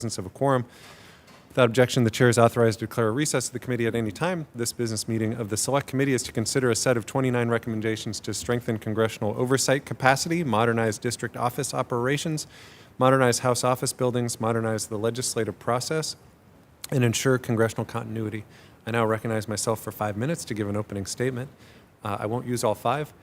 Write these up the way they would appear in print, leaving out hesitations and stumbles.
presence of a quorum. Without objection, the chair is authorized to declare a recess of the committee at any time. This business meeting of the Select Committee is to consider a set of 29 recommendations to strengthen congressional oversight capacity, modernize district office operations, modernize House office buildings, modernize the legislative process, and ensure congressional continuity. I now recognize myself for 5 minutes to give an opening statement. I won't use all 5.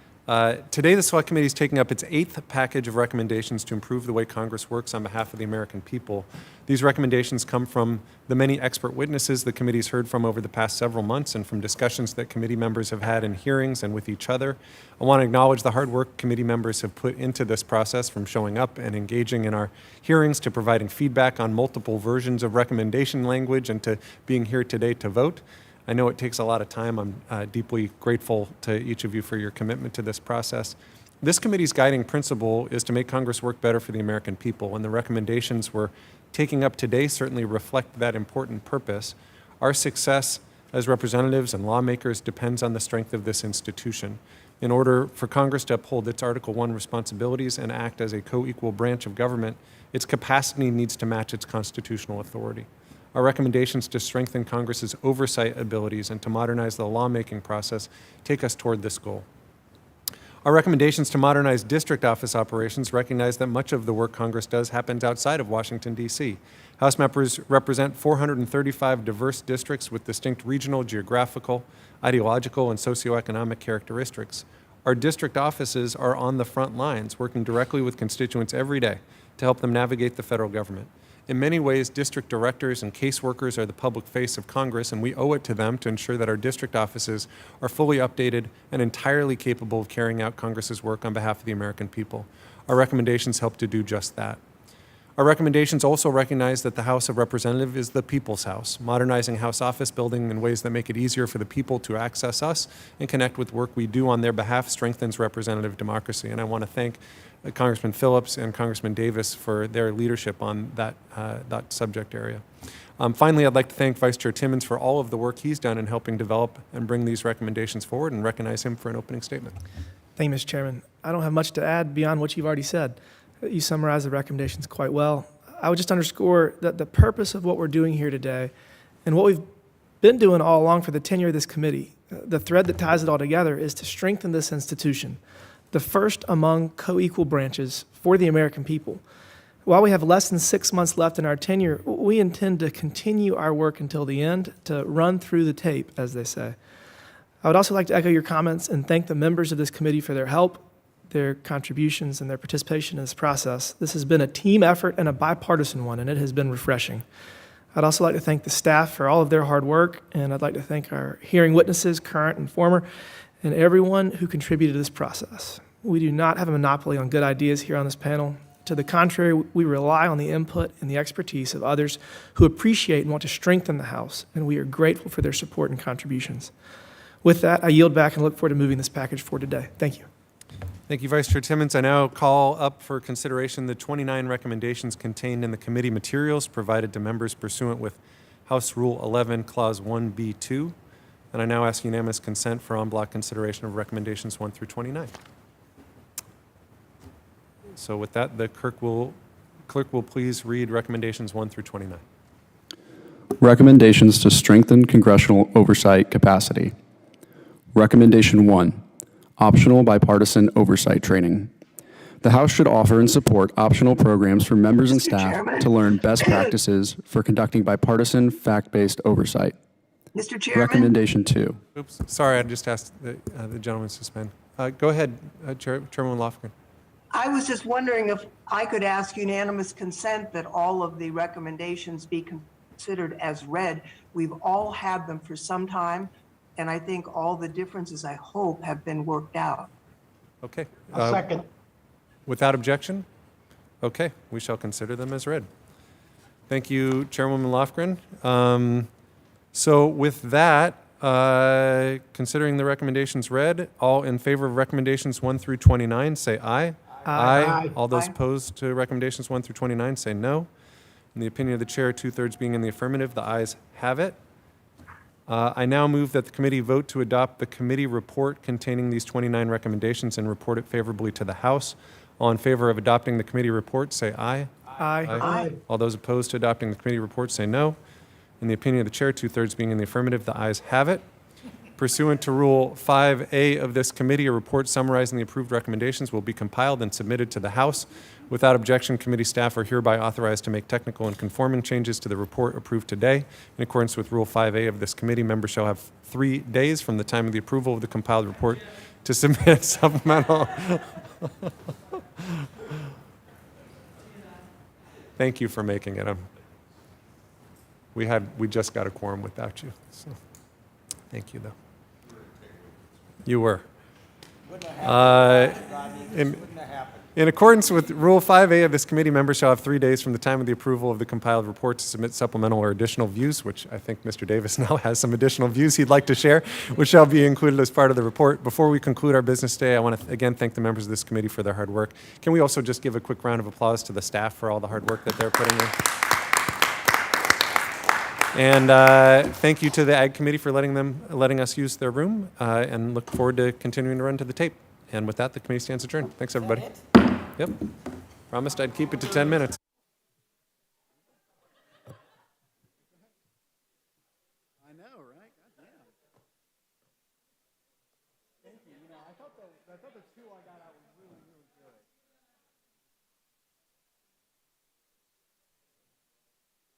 Today, the Select Committee is taking up its 8th package of recommendations to improve the way Congress works on behalf of the American people. These recommendations come from the many expert witnesses the committee's heard from over the past several months and from discussions that committee members have had in hearings and with each other. I want to acknowledge the hard work committee members have put into this process, from showing up and engaging in our hearings to providing feedback on multiple versions of recommendation language and to being here today to vote. I know it takes a lot of time. I'm deeply grateful to each of you for your commitment to this process. This committee's guiding principle is to make Congress work better for the American people, and the recommendations we're taking up today certainly reflect that important purpose. Our success as representatives and lawmakers depends on the strength of this institution. In order for Congress to uphold its Article 1 responsibilities and act as a co-equal branch of government, its capacity needs to match its constitutional authority. Our recommendations to strengthen Congress's oversight abilities and to modernize the lawmaking process take us toward this goal. Our recommendations to modernize district office operations recognize that much of the work Congress does happens outside of Washington, D.C. House members represent 435 diverse districts with distinct regional, geographical, ideological, and socioeconomic characteristics. Our district offices are on the front lines, working directly with constituents every day to help them navigate the federal government. In many ways, district directors and caseworkers are the public face of Congress, and we owe it to them to ensure that our district offices are fully updated and entirely capable of carrying out Congress's work on behalf of the American people. Our recommendations help to do just that. Our recommendations also recognize that the House of Representatives is the people's house, modernizing House office building in ways that make it easier for the people to access us and connect with work we do on their behalf strengthens representative democracy. And I want to thank Congressman Phillips and Congressman Davis for their leadership on that subject area. Finally, I'd like to thank Vice Chair Timmons for all of the work he's done in helping develop and bring these recommendations forward, and recognize him for an opening statement. Thank you, Mr. Chairman. I don't have much to add beyond what you've already said. You summarized the recommendations quite well. I would just underscore that the purpose of what we're doing here today and what we've been doing all along for the tenure of this committee, the thread that ties it all together, is to strengthen this institution, the first among co-equal branches for the American people. While we have less than 6 months left in our tenure, we intend to continue our work until the end, to run through the tape, as they say. I would also like to echo your comments and thank the members of this committee for their help, their contributions, and their participation in this process. This has been a team effort and a bipartisan one, and it has been refreshing. I'd also like to thank the staff for all of their hard work, and I'd like to thank our hearing witnesses, current and former, and everyone who contributed to this process. We do not have a monopoly on good ideas here on this panel. To the contrary, we rely on the input and the expertise of others who appreciate and want to strengthen the House, and we are grateful for their support and contributions. With that, I yield back and look forward to moving this package forward today. Thank you. Thank you, Vice Chair Timmons. I now call up for consideration the 29 recommendations contained in the committee materials provided to members pursuant with House Rule 11, Clause 1B2. And I now ask unanimous consent for en bloc consideration of recommendations 1 through 29. So with that, the clerk will please read recommendations 1 through 29. Recommendations to strengthen congressional oversight capacity. Recommendation 1, optional bipartisan oversight training. The House should offer and support optional programs for members and staff to learn best practices for conducting bipartisan, fact-based oversight. Mr. Chairman? Recommendation 2. Oops, sorry, I just asked the gentleman to suspend. Go ahead, Chairwoman Lofgren. I was just wondering if I could ask unanimous consent that all of the recommendations be considered as read. We've all had them for some time, and I think all the differences, I hope, have been worked out. Okay. Second. Without objection? Okay, we shall consider them as read. Thank you, Chairwoman Lofgren. So with that, considering the recommendations read, all in favor of recommendations 1 through 29, say aye. Aye. All those Aye. opposed to recommendations 1 through 29, say no. In the opinion of the chair, 2/3 being in the affirmative, the ayes have it. I now move that the committee vote to adopt the committee report containing these 29 recommendations and report it favorably to the House. All in favor of adopting the committee report, say aye. Aye. Aye. All those opposed to adopting the committee report say no. In the opinion of the chair, 2/3 being in the affirmative, the ayes have it. Pursuant to Rule 5A of this committee, a report summarizing the approved recommendations will be compiled and submitted to the House. Without objection, committee staff are hereby authorized to make technical and conforming changes to the report approved today. In accordance with Rule 5A of this committee, members shall have 3 days from the time of the approval of the compiled report to submit supplemental. Thank you for making it. We just got a quorum without you, so thank you, though. You were. In accordance with Rule 5A of this committee, members shall have 3 days from the time of the approval of the compiled report to submit supplemental or additional views, which I think Mr. Davis now has some additional views he'd like to share, which shall be included as part of the report. Before we conclude our business today, I want to again thank the members of this committee for their hard work. Can we also just give a quick round of applause to the staff for all the hard work that they're putting in? And thank you to the Ag Committee for letting us use their room, and look forward to continuing to run to the tape. And with that, the committee stands adjourned. Thanks, everybody. Yep. Promised I'd keep it to 10 minutes. I know, right? God damn. Thank you. I thought the two I got out was really, really